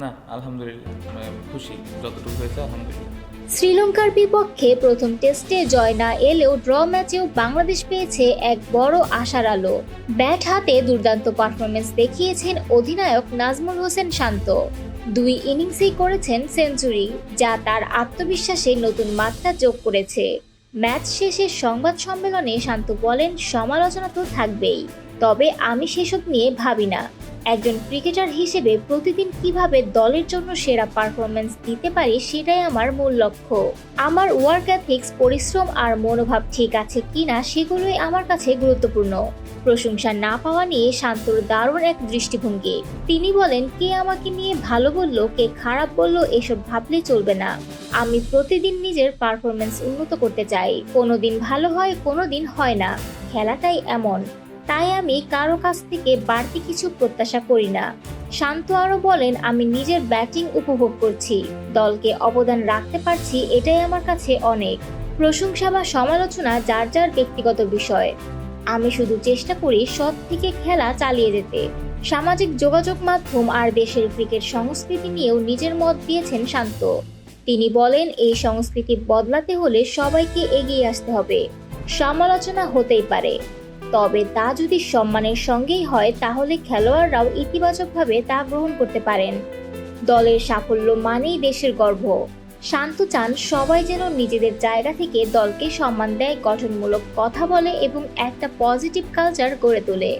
না, আলহামদুলিল্লাহ খুশি, যতটুকু হয়েছে আলহামদুলিল্লাহ। শ্রীলঙ্কার বিপক্ষে প্রথম টেস্টে জয় না এলেও ড্র ম্যাচেও বাংলাদেশ পেয়েছে এক বড় আশার আলো। ব্যাট হাতে দুর্দান্ত পারফরমেন্স দেখিয়েছেন অধিনায়ক নাজমুল হোসেন শান্ত। 2 ইনিংসেই করেছেন সেঞ্চুরি, যা তার আত্মবিশ্বাসে নতুন মাত্রা যোগ করেছে। ম্যাচ শেষে সংবাদ সম্মেলনে শান্ত বলেন, সমালোচনা তো থাকবেই, তবে আমি সেসব নিয়ে ভাবি না। একজন ক্রিকেটার হিসেবে প্রতিদিন কিভাবে দলের জন্য সেরা পারফরমেন্স দিতে পারি সেটাই আমার মূল লক্ষ্য। আমার ওয়ার্ক এথিক্স, পরিশ্রম আর মনোভাব ঠিক আছে কিনা সেগুলোই আমার কাছে গুরুত্বপূর্ণ। প্রশংসা না পাওয়া নিয়ে শান্তর দারুণ এক দৃষ্টিভঙ্গি। তিনি বলেন, কে আমাকে নিয়ে ভালো বলল, কে খারাপ বলল, এসব ভাবলে চলবে না। আমি প্রতিদিন নিজের পারফরমেন্স উন্নত করতে চাই। কোনোদিন ভালো হয়, কোনোদিন হয় না। খেলাটাই এমন, তাই আমি কারো কাছ থেকে বাড়তি কিছু প্রত্যাশা করি না। শান্ত আরও বলেন, আমি নিজের ব্যাটিং উপভোগ করছি, দলকে অবদান রাখতে পারছি, এটাই আমার কাছে অনেক। প্রশংসা বা সমালোচনা যার যার ব্যক্তিগত বিষয়। আমি শুধু চেষ্টা করি সৎ থেকে খেলা চালিয়ে যেতে। সামাজিক যোগাযোগ মাধ্যম আর দেশের ক্রিকেট সংস্কৃতি নিয়েও নিজের মত দিয়েছেন শান্ত। তিনি বলেন, এই সংস্কৃতি বদলাতে হলে সবাইকে এগিয়ে আসতে হবে। সমালোচনা হতেই পারে, তবে তা যদি সম্মানের সঙ্গেই হয় তাহলে খেলোয়াড়রাও ইতিবাচকভাবে তা গ্রহণ করতে পারেন। দলের সাফল্য মানেই দেশের গর্ব। শান্ত চান সবাই যেন নিজেদের জায়গা থেকে দলকে সম্মান দেয়, গঠনমূলক কথা বলে এবং একটা পজিটিভ কালচার গড়ে তোলে।